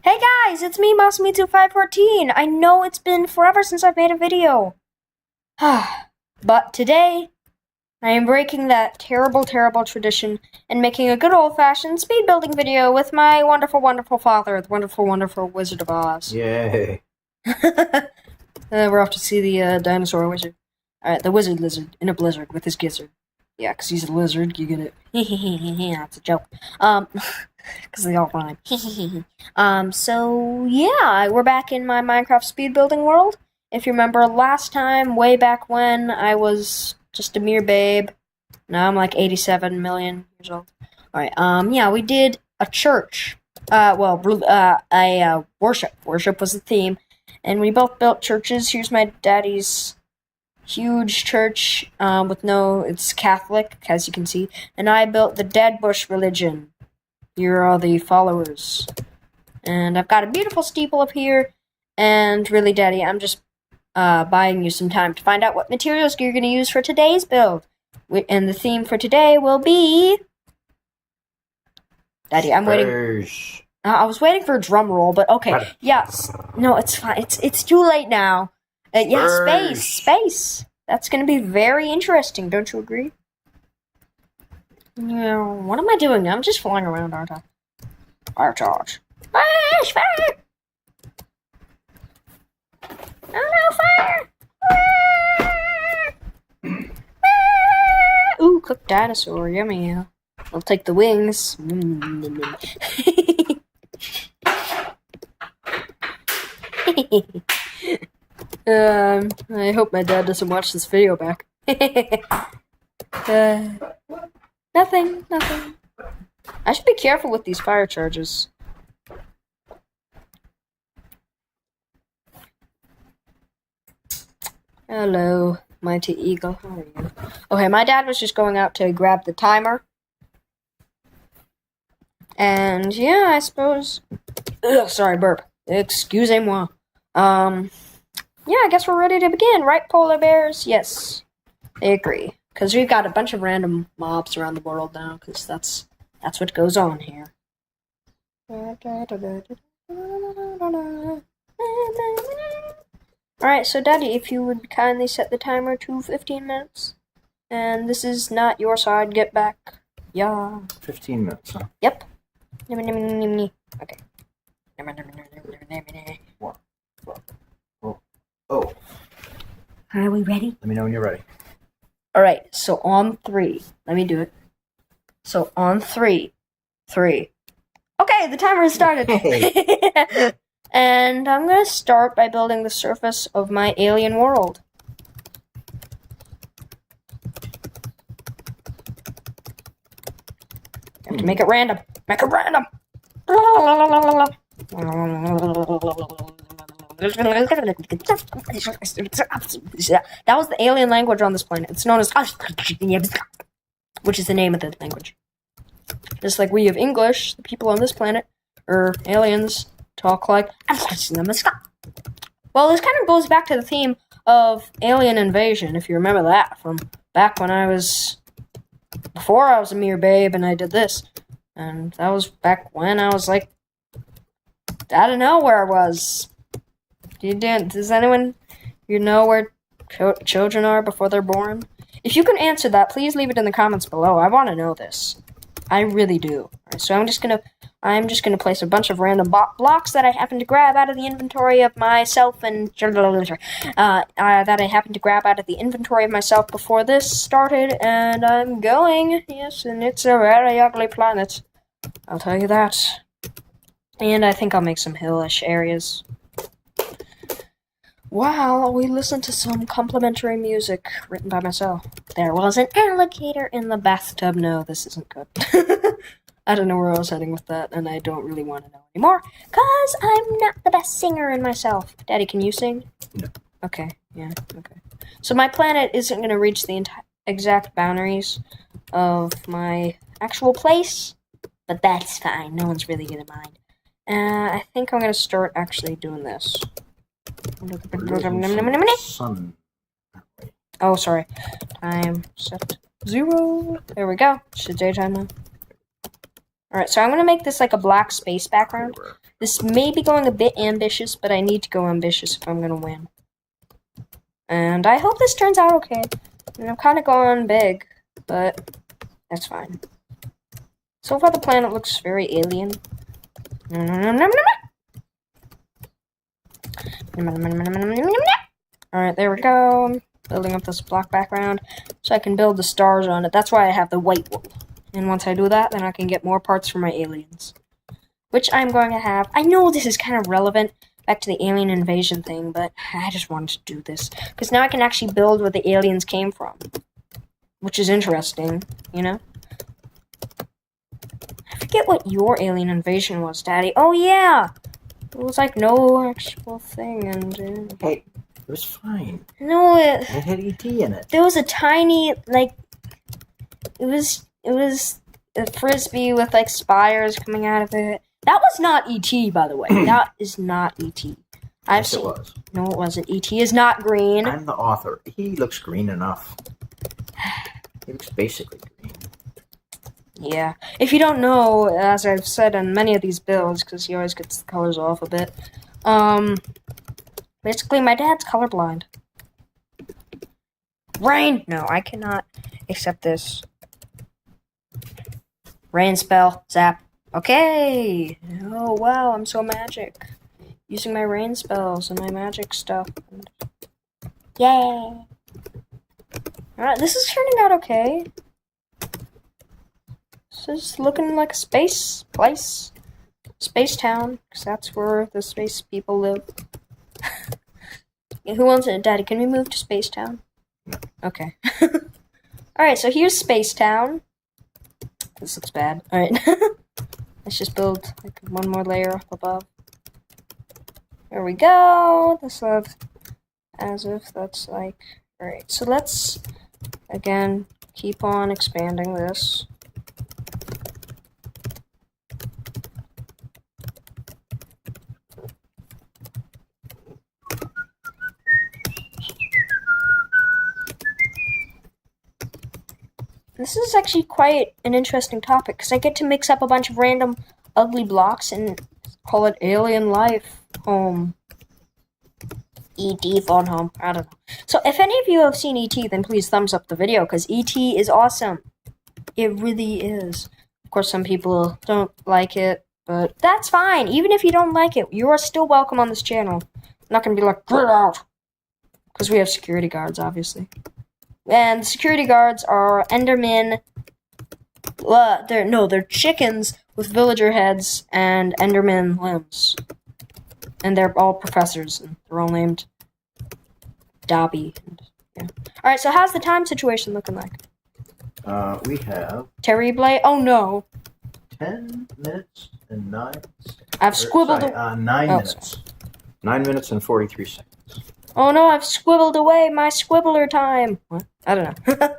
Hey guys, it's me, Masamitsu514. I know it's been forever since I've made a video. But today, I am breaking that terrible tradition and making a good old-fashioned speed building video with my wonderful father, the wonderful Wizard of Oz. Yay. We're off to see the dinosaur wizard. Alright, the wizard lizard in a blizzard with his gizzard. Yeah, because he's a lizard, you get it. That's a joke. Because they all rhyme. So, yeah, we're back in my Minecraft speed building world. If you remember last time, way back when, I was just a mere babe. Now I'm like 87 million years old. Alright, yeah, we did a church. Worship. Worship was the theme. And we both built churches. Here's my daddy's huge church, it's Catholic, as you can see. And I built the Dead Bush religion. Here are the followers. And I've got a beautiful steeple up here. And really, Daddy, I'm just buying you some time to find out what materials you're going to use for today's build. And the theme for today will be... Daddy, I'm waiting... I was waiting for a drum roll, but okay. Yes. No, it's fine. It's too late now. Yeah, space. That's going to be very interesting, don't you agree? Yeah, what am I doing? I'm just flying around, aren't I? Fire charge. Fire! Oh no, fire! Ooh, cooked dinosaur, yummy. I'll take the wings. I hope my dad doesn't watch this video back. Nothing. I should be careful with these fire charges. Hello, mighty eagle. How are you? Okay, my dad was just going out to grab the timer. And yeah, I suppose... Ugh, sorry, burp. Excusez-moi. Yeah, I guess we're ready to begin, right, polar bears? Yes, they agree. Because we've got a bunch of random mobs around the world now, because that's what goes on here. Alright, so Daddy, if you would kindly set the timer to 15 minutes. And this is not your side, get back. Yeah. 15 minutes, huh? Yep. Okay. One. Oh. Are we ready? Let me know when you're ready. Alright, so on 3. Let me do it. So on 3. 3. Okay, the timer has started. Hey. And I'm going to start by building the surface of my alien world. I have to make it random. Make it random! That was the alien language on this planet. It's known as... which is the name of the language. Just like we have English, the people on this planet, or aliens, talk like... Well, this kind of goes back to the theme of alien invasion, if you remember that, from back when I was... Before I was a mere babe and I did this. And that was back when I was like... I don't know where I was. Does anyone know where children are before they're born? If you can answer that, please leave it in the comments below. I want to know this. I really do. Alright, so I'm just gonna place a bunch of random blocks that I happen to grab out of the inventory of myself and that I happened to grab out of the inventory of myself before this started, and I'm going. Yes, and it's a very ugly planet. I'll tell you that. And I think I'll make some hillish areas. Wow, we listened to some complimentary music written by myself. There was an alligator in the bathtub. No, this isn't good. I don't know where I was heading with that, and I don't really want to know anymore, because I'm not the best singer in myself. Daddy, can you sing? No. Okay, yeah, okay. So my planet isn't going to reach the exact boundaries of my actual place, but that's fine. No one's really going to mind. I think I'm going to start actually doing this. Sun. Oh, sorry. Time set 0. There we go. It's daytime now. Alright, so I'm going to make this like a black space background. This may be going a bit ambitious, but I need to go ambitious if I'm gonna win. And I hope this turns out okay. And I'm kind of going big, but that's fine. So far, the planet looks very alien. Alright, there we go. I'm building up this black background so I can build the stars on it. That's why I have the white wool. And once I do that, then I can get more parts for my aliens. Which I'm going to have. I know this is kind of relevant back to the alien invasion thing, but I just wanted to do this. Because now I can actually build where the aliens came from. Which is interesting, you know? I forget what your alien invasion was, Daddy. Oh, yeah! It was like no actual thing, and... Hey, it was fine. No, It had ET in it. there was a tiny, like... It was a frisbee with, like, spires coming out of it. That was not E.T., by the way. That is not E.T. Yes, it was. No, it wasn't. E.T. is not green. I'm the author. He looks green enough. He looks basically green. Yeah. If you don't know, as I've said on many of these builds, because he always gets the colors off a bit, basically my dad's colorblind. Rain! No, I cannot accept this. Rain spell. Zap. Okay! Oh, wow, I'm so magic. Using my rain spells and my magic stuff. Yay! Alright, this is turning out okay. This is looking like a space place. Space town, because that's where the space people live. Yeah, who wants it? Daddy, can we move to Space Town? No. Okay. Alright, so here's Space Town. This looks bad. Alright. Let's just build like one more layer up above. There we go. This looks as if that's like... Alright, so let's, again, keep on expanding this. This is actually quite an interesting topic, because I get to mix up a bunch of random ugly blocks and call it Alien Life Home. E.T. Phone Home. I don't know. So if any of you have seen E.T., then please thumbs up the video, because E.T. is awesome. It really is. Of course, some people don't like it, but that's fine. Even if you don't like it, you are still welcome on this channel. I'm not going to be like, get out! Because we have security guards, obviously. And the security guards are Endermen. They're chickens with villager heads and Enderman limbs. And they're all professors, and they're all named Dobby. Yeah. Alright, so how's the time situation looking like? We have Terrible? Oh no. 10 minutes and 9 seconds. I've squibbled. 9 minutes. Sorry. 9 minutes and 43 seconds. Oh no, I've squibbled away my squibbler time. What? I don't know.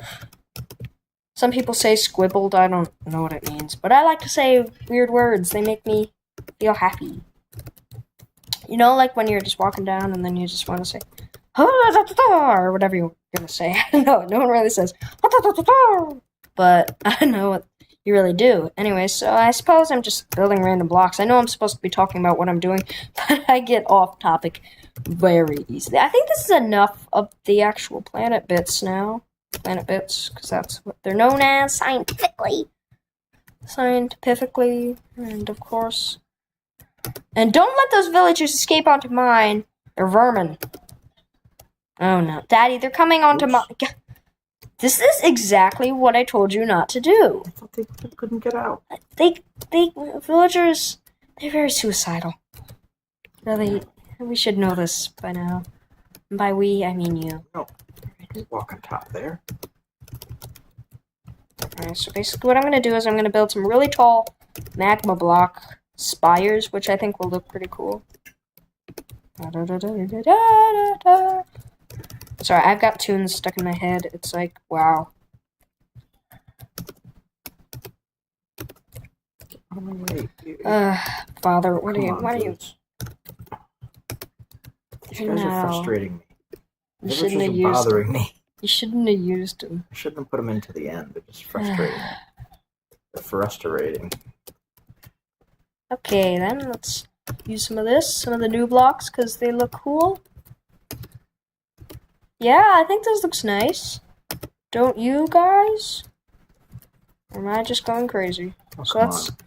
Some people say squibbled. I don't know what it means. But I like to say weird words. They make me feel happy. You know, like when you're just walking down and then you just want to say, or whatever you're going to say. I don't know. No one really says, but I know what you really do. Anyway, so I suppose I'm just building random blocks. I know I'm supposed to be talking about what I'm doing, but I get off topic very easily. I think this is enough of the actual planet bits now. Planet bits, because that's what they're known as scientifically. Scientifically, and of course. And don't let those villagers escape onto mine. They're vermin. Oh no. Daddy, they're coming onto my... This is exactly what I told you not to do. I thought they couldn't get out. Villagers, they're very suicidal. Really, we should know this by now. And by we, I mean you. No, you walk on top there. Alright, so basically what I'm going to do is I'm going to build some really tall magma block spires, which I think will look pretty cool. Sorry, I've got tunes stuck in my head. It's like, wow. Oh, wait. Father, what are you? These guys are frustrating me. You shouldn't have used bothering me. You shouldn't have used them. I shouldn't have put them into the end. They're just frustrating. They're frustrating. Okay, then let's use some of this, some of the new blocks, because they look cool. Yeah, I think this looks nice. Don't you guys? Or am I just going crazy? Oh, So come let's on.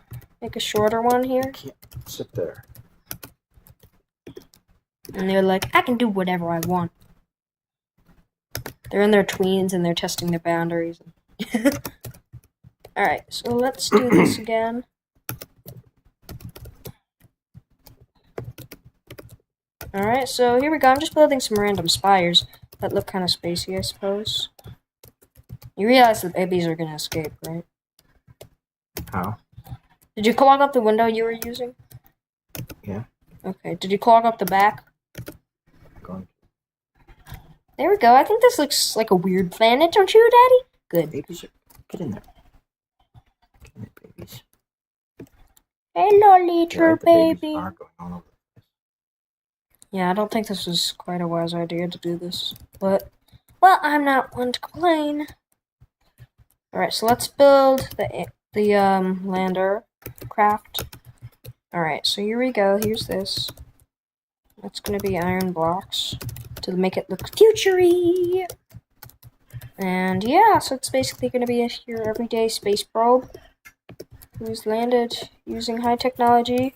make a shorter one here. Can't sit there. And they're like, I can do whatever I want. They're in their tweens and they're testing their boundaries. Alright, so let's do this again. Alright, so here we go. I'm just building some random spires that look kind of spacey, I suppose. You realize the babies are gonna escape, right? How? Did you clog up the window you were using? Yeah. Okay, did you clog up the back? Going. There we go. I think this looks like a weird planet, don't you, Daddy? Good. Babies, get in there. Get in there, babies. Hello, Yeah, little right, the babies baby. are going all over the place. Yeah, I don't think this was quite a wise idea to do this. But, well, I'm not one to complain. Alright, so let's build the lander craft. Alright, so here we go. Here's this. That's going to be iron blocks to make it look futury. And yeah, so it's basically going to be your everyday space probe. Who's landed using high technology,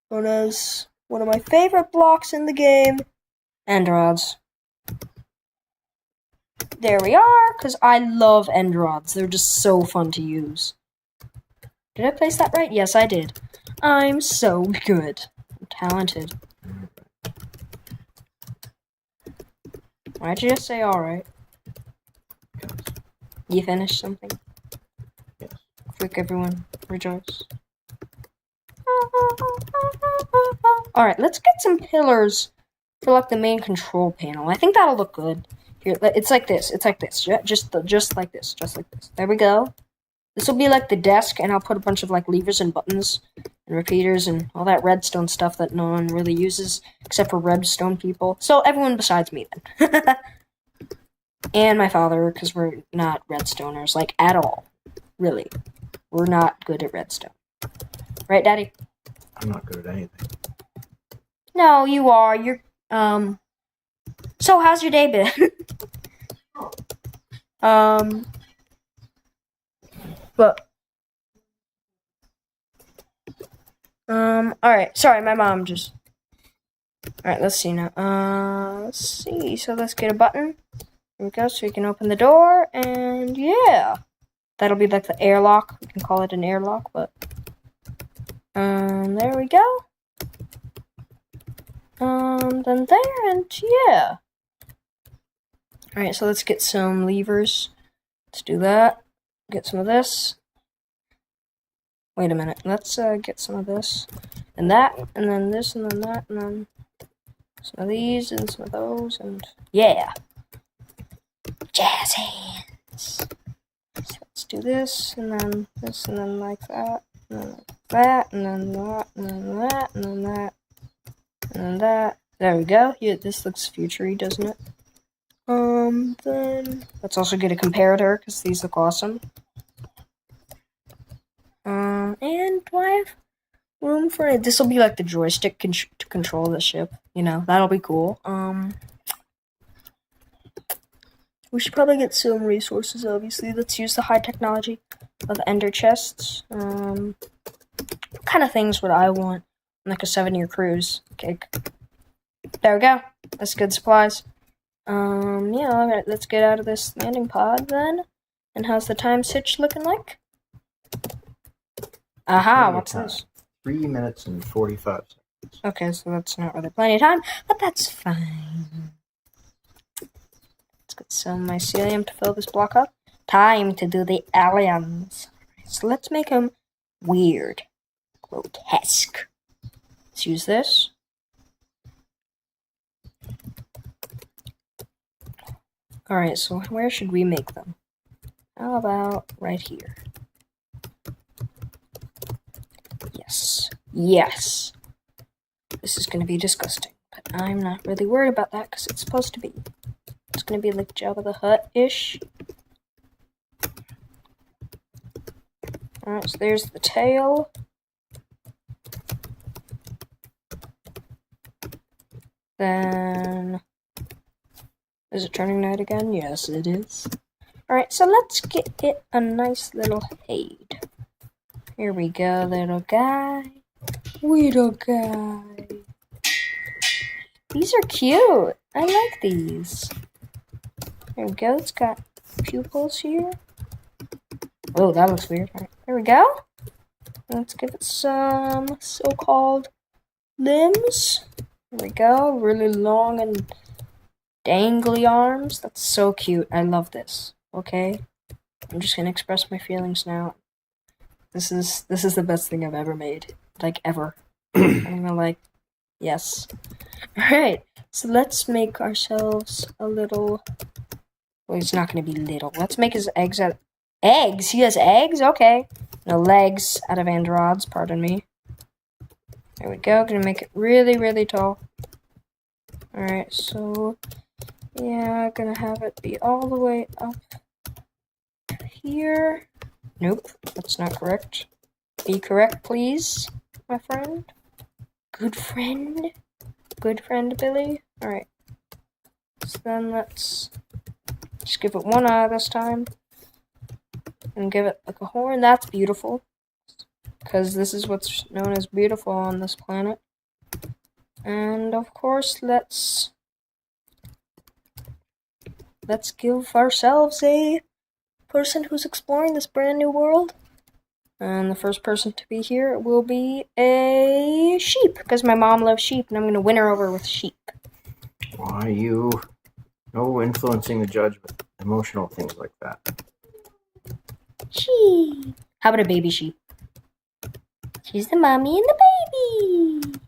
known as one of my favorite blocks in the game, end rods. There we are, because I love end rods. They're just so fun to use. Did I place that right? Yes, I did. I'm so good. I'm talented. Why'd you just say alright? You finished something? Yes. Quick, everyone. Rejoice. Alright, let's get some pillars for like the main control panel. I think that'll look good. Here, it's like this. It's like this. Just like this. Just like this. There we go. This will be like the desk, and I'll put a bunch of like levers and buttons and repeaters and all that redstone stuff that no one really uses except for redstone people. So everyone besides me then. And my father, because we're not redstoners, like at all. Really. We're not good at redstone. Right, Daddy? I'm not good at anything. No, you are. You're so how's your day been? But alright, sorry, my mom just alright, let's see now. Let's see. So let's get a button. There we go, so we can open the door, and yeah. That'll be like the airlock. We can call it an airlock, but there we go. Then there, and yeah. Alright, so let's get some levers. Let's do that. Get some of this. Wait a minute. Let's get some of this. And that, and then this, and then that, and then some of these, and some of those, and yeah. Jazz hands. So let's do this, and then like that, and then like that, and then that, and then that, and then that, and then that. There we go. Yeah, this looks futury, doesn't it? Then let's also get a comparator because these look awesome. And do I have room for it? This will be like the joystick to control the ship. You know, that'll be cool. We should probably get some resources, obviously. Let's use the high technology of ender chests. What kind of things would I want on like a 7-year cruise? Okay. There we go. That's good supplies. Yeah, alright, let's get out of this landing pod then. And how's the time sitch looking like? Aha, what's this? 3 minutes and 45 seconds. Okay, so that's not really plenty of time, but that's fine. Let's get some mycelium to fill this block up. Time to do the aliens. So let's make them weird. Grotesque. Let's use this. Alright, so where should we make them? How about right here? Yes. Yes. This is going to be disgusting, but I'm not really worried about that because it's supposed to be. It's going to be like Jabba the Hutt-ish. Alright, so there's the tail. Then... Is it turning night again? Yes, it is. Alright, so let's get it a nice little shade. Here we go, little guy. Little guy. These are cute. I like these. There we go. It's got pupils here. Oh, that looks weird. All right, there we go. Let's give it some so-called limbs. There we go. Really long and dangly arms. That's so cute. I love this. Okay. I'm just gonna express my feelings now. This is the best thing I've ever made. Like, ever. I'm gonna like, yes. Alright, so let's make ourselves a little... Well, it's not gonna be little. Let's make his eggs out... Eggs? He has eggs? Okay. No, legs out of androids, pardon me. There we go. Gonna make it really, really tall. Alright, so... Yeah, gonna have it be all the way up here. Nope, that's not correct. Be correct, please, my friend. Good friend. Good friend, Billy. Alright. So then let's just give it one eye this time. And give it like a horn. That's beautiful. Because this is what's known as beautiful on this planet. And of course, let's give ourselves a person who's exploring this brand new world. And the first person to be here will be a sheep, because my mom loves sheep, and I'm going to win her over with sheep. Why you? No influencing the judge with emotional things like that. Sheep. How about a baby sheep? She's the mommy and the baby.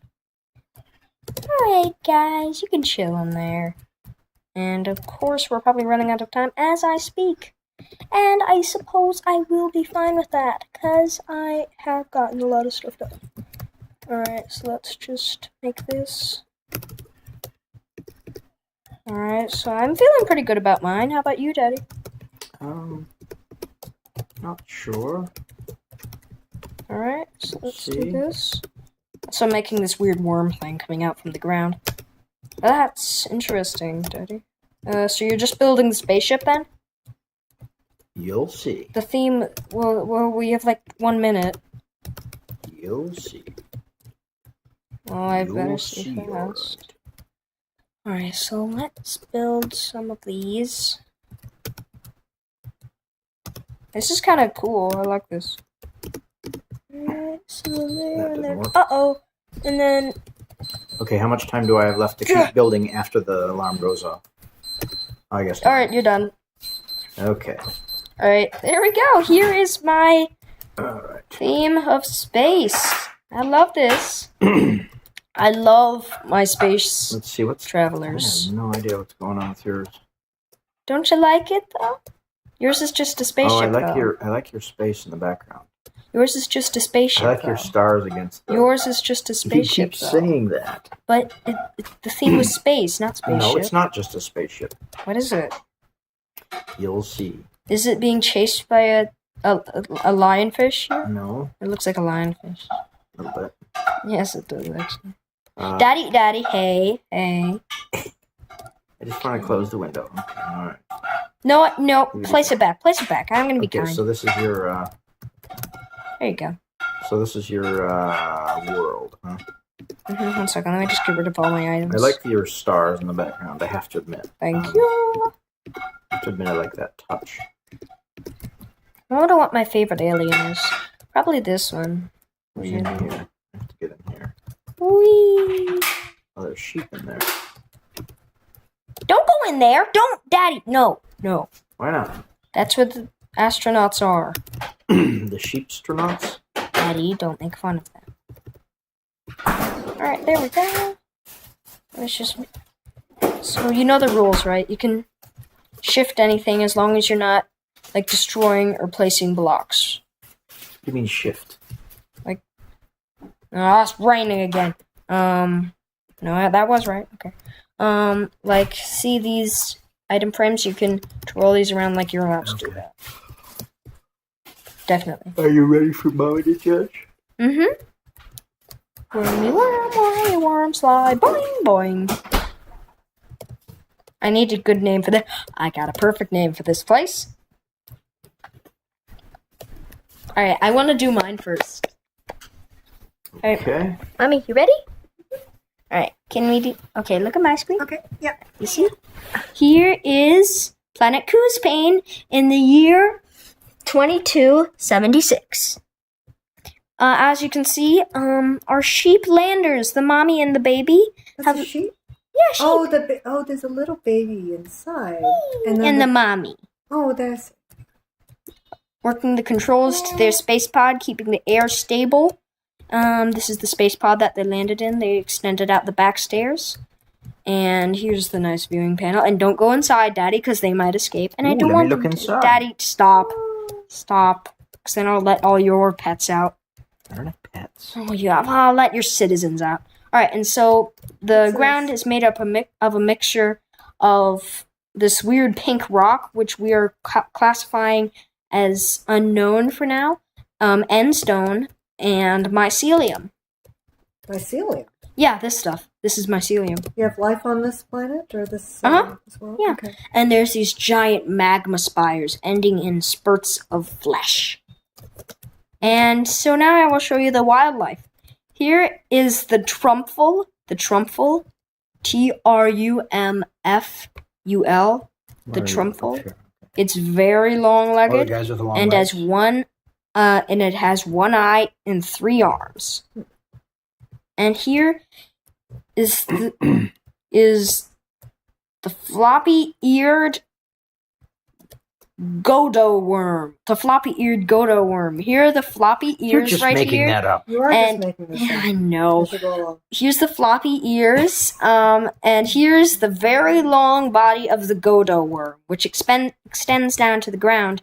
Alright, guys, you can chill in there. And of course, we're probably running out of time as I speak. And I suppose I will be fine with that, because I have gotten a lot of stuff done. Alright, so let's just make this. Alright, so I'm feeling pretty good about mine. How about you, Daddy? Not sure. Alright, so let's do this. So I'm making this weird worm thing coming out from the ground. That's interesting, Daddy. So you're just building the spaceship then? You'll see. The theme, well, we have like 1 minute. You'll see. Oh, I better see fast. Alright, so let's build some of these. This is kind of cool. I like this. Alright, so there and there. Uh-oh. And then... Okay, how much time do I have left to keep building after the alarm goes off? I guess. Alright, you're done. Okay. Alright, there we go. Here is my Alright. theme of space. I love this. I love my space. Let's see what's travelers. I have no idea what's going on with yours. Don't you like it though? Yours is just a spaceship. Oh, I though. like your space in the background. Yours is just a spaceship. I like though. your stars against the... Yours is just a spaceship. You keep saying that. But the theme was space, not spaceship. No, it's not just a spaceship. What is it? You'll see. Is it being chased by a lionfish here? No. It looks like a lionfish. A little bit. Yes, it does actually. Daddy, hey. I just want to close the window. Okay, alright. No, place it back. I'm gonna be kind. Okay, so this is your, There you go. So this is your, world, huh? 1 second, let me just get rid of all my items. I like your stars in the background, I have to admit. Thank you. I have to admit I like that touch. I wonder what my favorite alien is. Probably this one. Who's in here? I have to get in here. Whee! Oh, there's sheep in there. Don't go in there! Don't! Daddy! No. Why not? That's where the astronauts are. The sheepstronauts? Daddy, don't make fun of them. Alright, there we go. Let's just... So, you know the rules, right? You can shift anything as long as you're not, like, destroying or placing blocks. What do you mean shift? Like... Oh, it's raining again. No, that was right. Okay. Like, see these item frames? You can twirl these around like you're allowed to do that. Definitely. Are you ready for Mommy to judge? Mm-hmm. Wormy worm, slide, boing, boing. I need a good name for this. I got a perfect name for this place. Alright, I want to do mine first. Alright, Okay. Mommy, you ready? Alright, can we do... Okay, look at my screen. Okay, yeah. You see? Here is Planet Coospain in the year 2276. As you can see, our sheep landers, the mommy and the baby. That's a sheep? Yeah, sheep. Oh, there's a little baby inside. And the mommy. Oh, there's... Working the controls to their space pod, keeping the air stable. This is the space pod that they landed in. They extended out the back stairs. And here's the nice viewing panel. And don't go inside, Daddy, because they might escape. And I don't let want me look them inside. to. Daddy, stop. Stop. Because then I'll let all your pets out. They're not pets. Oh, yeah. I'll let your citizens out. All right, and so the ground is made up of a mixture of this weird pink rock, which we are classifying as unknown for now, endstone, and mycelium. Mycelium? Yeah, this stuff. This is mycelium. You have life on this planet or this, this world? Yeah. Okay. And there's these giant magma spires ending in spurts of flesh. And so now I will show you the wildlife. Here is the Trumful, Trumful, the Trumful. It's very long-legged, guys with the long and legs. it has one eye and 3 arms. And here is the floppy-eared Godo worm. The floppy-eared Godo worm. Here are the floppy ears You're just right making here. that up. You are And- just making this Yeah, up. I know. As you go along. Here's the floppy ears, and here's the very long body of the Godo worm, which extends down to the ground,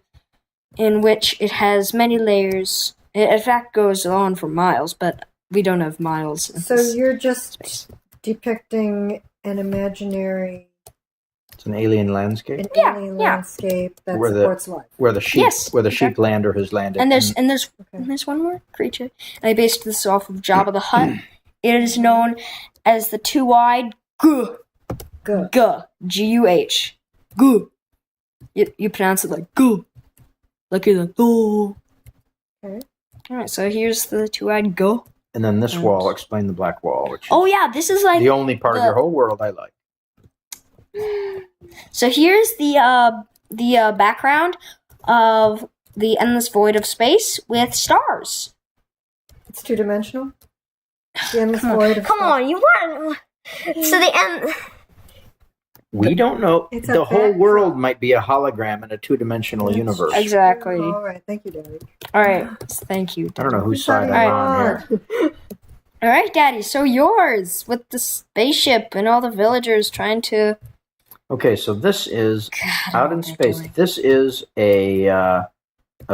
in which it has many layers. It, in fact, goes on for miles, but we don't have miles. in So this you're just space. depicting an imaginary, It's an alien landscape an Yeah, alien yeah. landscape that Where the- supports life. where the sheep, Yes, sheep lander has landed. And there's Okay. one more creature. And I based this off of Jabba the Hutt. It is known as the two-eyed Guh. Good. Guh. Guh. You pronounce it like Guh. Like you're like, oh. Okay. Alright, so here's the two-eyed Guh. And then this wall, explain the black wall, which is Oh yeah, this is like the only part of the- your whole world I like. So here's the background of the endless void of space with stars. It's two-dimensional? The endless void of Come on, you want so the end. We don't know. It's a The whole backdrop. world might be a hologram in a two-dimensional universe. Exactly. All right, thank you, Daddy. All right, thank you. I don't know whose It's side having I'm on here. fun. All right, Daddy. So yours with the spaceship and all the villagers trying to. Okay, so this is God, out in what am I space. doing? This is a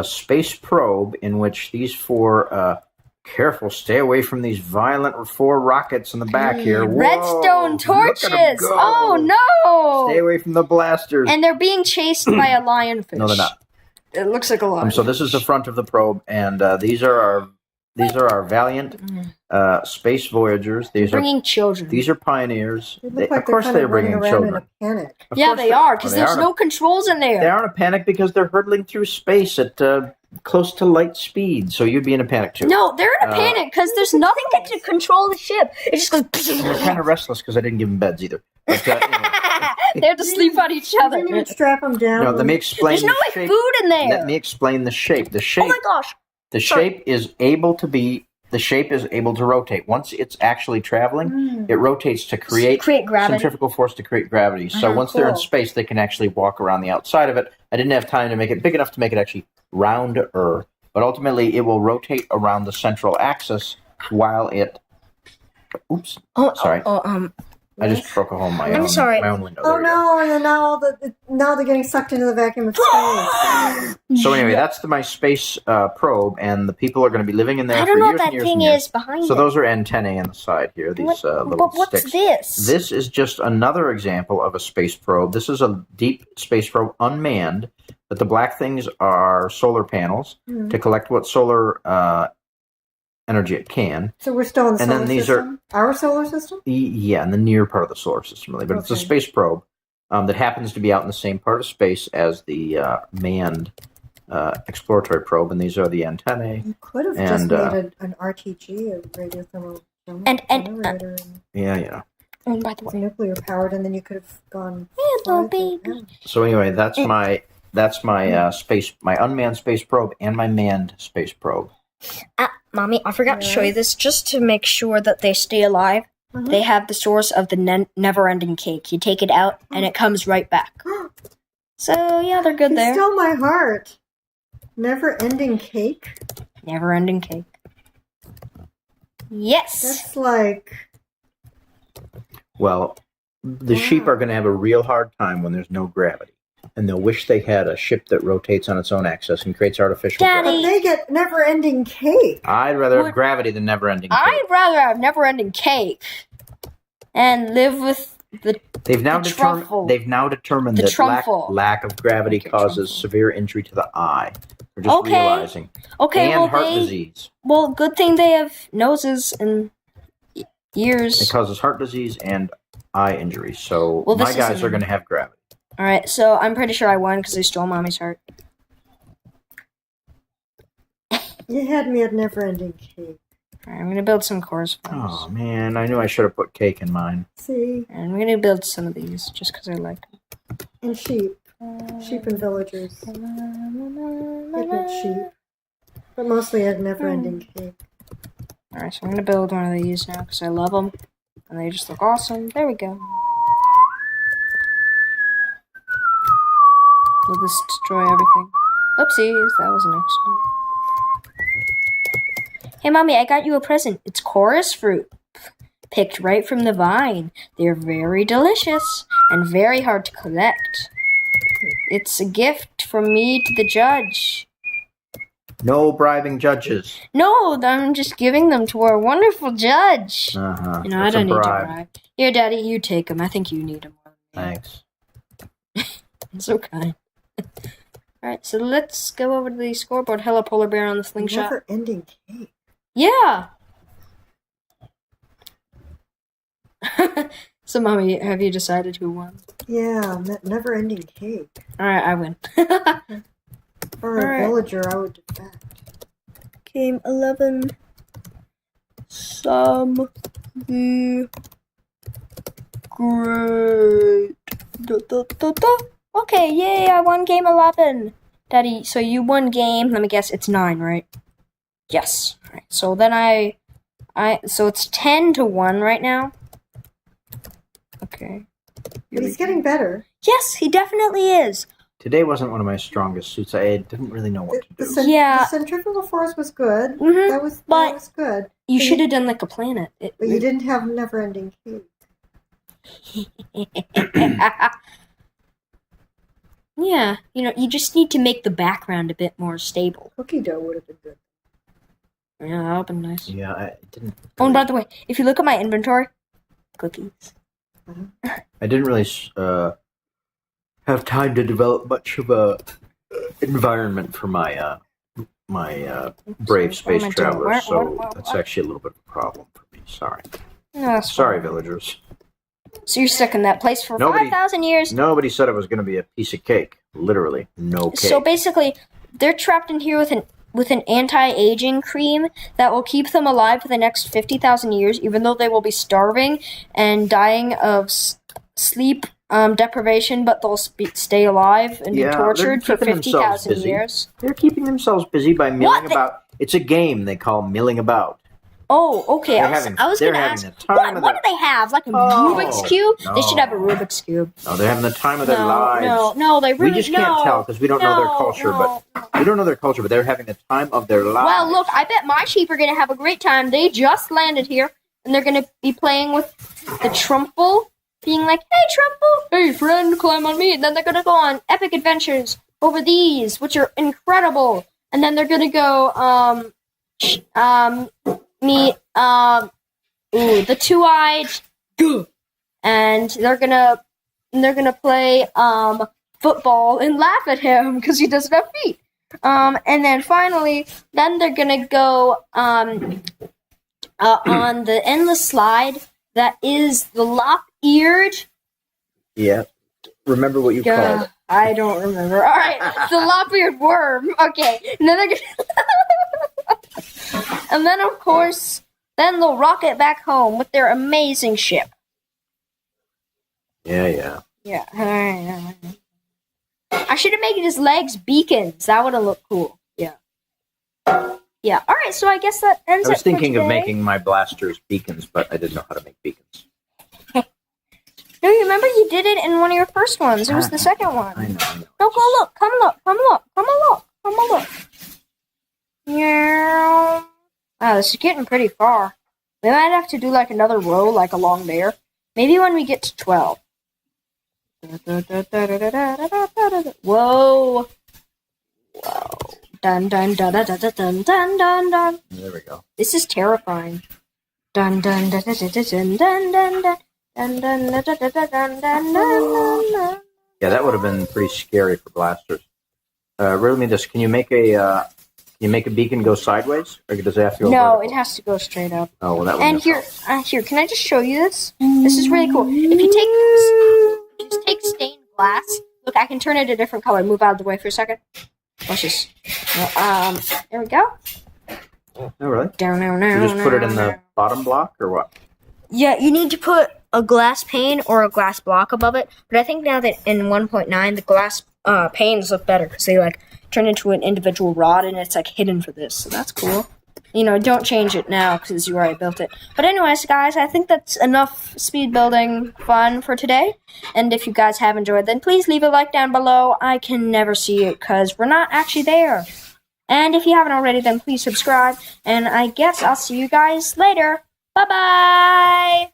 space probe in which these 4 careful, stay away from these violent 4 rockets in the back here. Whoa, Redstone look at 'em torches. go. Oh no! Stay away from the blasters. And they're being chased by a lionfish. No, they're not. It looks like a lion. So this is the front of the probe, and these are our valiant space voyagers. These are bringing children. pioneers. They They, look like of course, they're they're running bringing around children. in a panic. Of Yeah, course they are, because they there's are in no controls in there. They are in a panic because they're hurtling through space at close to light speed. So you'd be in a panic too. No, they're in a panic because there's nothing to control the ship. It just goes. They're kind of restless because I didn't give them beds either. But, anyway. They have to sleep on each other. You didn't even strap them down. No, let me explain. There's no the like shape. food in there. Let me explain the shape. The shape. Oh my gosh! The Sorry. shape is able to be. The shape is able to rotate. Once it's actually traveling, it rotates to create gravity. centrifugal force to create gravity. So once they're in Cool. space, they can actually walk around the outside of it. I didn't have time to make it big enough to make it actually rounder, but ultimately it will rotate around the central axis while it. Oops, sorry. I just broke a hole in my I'm own, sorry. my own window. Oh There we go. no! And now they're getting sucked into the vacuum of space. So anyway, that's my space probe, and the people are going to be living in there I for don't know years what and that years thing and years. is behind So it. those are antennae on the side here. These little But what's sticks. this? This is just another example of a space probe. This is a deep space probe, unmanned, but the black things are solar panels to collect what solar energy it can. So we're still in the And solar then these system? Our solar system? Yeah, in the near part of the solar system, really. But it's a Okay. space probe. that happens to be out in the same part of space as the manned exploratory probe, and these are the antennae. You could have just made an RTG, a radiothermal generator. Yeah. And by the It's way, nuclear powered, and then you could have gone. hello, baby. So anyway, that's my space, my unmanned space probe, and my manned space probe. Mommy, I forgot to show you this just to make sure that they stay alive. Uh-huh. They have the source of the never-ending cake. You take it out, and it comes right back. So, yeah, they're good there. You stole my heart. Never-ending cake? Never-ending cake. Yes! That's like... Well, the sheep are going to have a real hard time when there's no gravity. And they'll wish they had a ship that rotates on its own axis and creates artificial Daddy. gravity. But they get never-ending cake. I'd rather have gravity than never-ending cake. I'd rather have never-ending cake and live with the They've now truffle. determined that lack of gravity causes severe injury to the eye. We're just realizing. Okay, and well, heart disease. Well, good thing they have noses and ears. It causes heart disease and eye injuries. So my guys are going to have gravity. All right, so I'm pretty sure I won because they stole Mommy's heart. You had me at never-ending cake. All right, I'm going to build some cores for us. Oh, man. I knew I should have put cake in mine. See? And I'm going to build some of these just because I like them. And sheep. Sheep and villagers. It meant sheep. But mostly at never-ending cake. All right, so I'm going to build one of these now because I love them. And they just look awesome. There we go. Will this destroy everything? Oopsies, that was an accident. Hey, Mommy, I got you a present. It's chorus fruit. Picked right from the vine. They're very delicious and very hard to collect. It's a gift from me to the judge. No bribing judges. No, I'm just giving them to our wonderful judge. Uh-huh. You know, I don't need to bribe. Here, Daddy, you take them. I think you need them. Thanks. So kind. Alright, so let's go over to the scoreboard. Hello, Polar Bear on the slingshot. Never-ending cake. Yeah! So, Mommy, have you decided who won? Yeah, never-ending cake. Alright, I win. For a villager, I would defect. Game 11. Some the great. Okay, yay, I won game 11. Daddy, so you won game, let me guess, it's 9, right? Yes. Alright, so then so it's 10-1 right now. Okay. But he's getting better. Yes, he definitely is. Today wasn't one of my strongest suits. I didn't really know what to do. The centrifugal force was good. Mm-hmm. That was good. You should have done like a planet. But you didn't have never-ending cake. Yeah, you just need to make the background a bit more stable. Cookie dough would have been good. Yeah, that would have been nice. Yeah, I didn't. Oh, and by the way, if you look at my inventory, cookies. I didn't really have time to develop much of a environment for my brave space traveler, so that's actually a little bit of a problem for me. Sorry. No, sorry, villagers. So you're stuck in that place for 5,000 years? Nobody said it was going to be a piece of cake. Literally, no cake. So basically, they're trapped in here with an anti-aging cream that will keep them alive for the next 50,000 years, even though they will be starving and dying of sleep deprivation, but they'll stay alive and be tortured for 50,000 years. They're keeping themselves busy by milling about. It's a game they call milling about. Oh, okay. I was going to ask, what do they have? Like a Rubik's Cube? No. They should have a Rubik's Cube. No, they're having the time of their lives. No, they really... We just can't tell because we don't know their culture, but they're having the time of their lives. Well, look, I bet my sheep are going to have a great time. They just landed here, and they're going to be playing with the Trumple, being like, hey, Trumple, hey, friend, climb on me. And then they're going to go on epic adventures over these, which are incredible. And then they're going to go, meet the two-eyed, and they're gonna play football and laugh at him because he doesn't have feet. And then finally, they're gonna go on the endless slide that is the lop-eared. Yeah. remember what you called it. I don't remember. All right, the lop-eared worm. Okay, and then they're gonna... and then of course, then they'll rocket back home with their amazing ship. Yeah. Yeah. I should have made his legs beacons. That would have looked cool. Yeah. Yeah. All right. So I guess that ends. I was it thinking for of today. making my blasters beacons, but I didn't know how to make beacons. No, you remember you did it in one of your first ones. It was the second one. I know. No, go look. Come look. Yeah. Wow, this is getting pretty far. We might have to do like another row, like along there. Maybe when we get to 12. Whoa. Dun dun dun dun dun dun dun dun dun. There we go. This is terrifying. Dun dun dun dun dun dun dun dun dun. Dun, dun, dun, dun, dun, dun, dun, dun, dun. Yeah, that would have been pretty scary for blasters. Riddle me this: can you make a beacon go sideways, or does it have to go? No, vertical? it has to go straight up. Oh, well, that would. And here, can I just show you this? This is really cool. If you just take stained glass. Look, I can turn it a different color. Move out of the way for a second. Watch this. There we go. Oh, really? Down, down, You down. just put it in the bottom block, or what? Yeah, you need to put a glass pane or a glass block above it. But I think now that in 1.9, the glass panes look better because they like turn into an individual rod and it's like hidden for this. So that's cool. You know, don't change it now because you already built it. But anyways, guys, I think that's enough speed building fun for today. And if you guys have enjoyed, then please leave a like down below. I can never see it because we're not actually there. And if you haven't already, then please subscribe. And I guess I'll see you guys later. Bye-bye!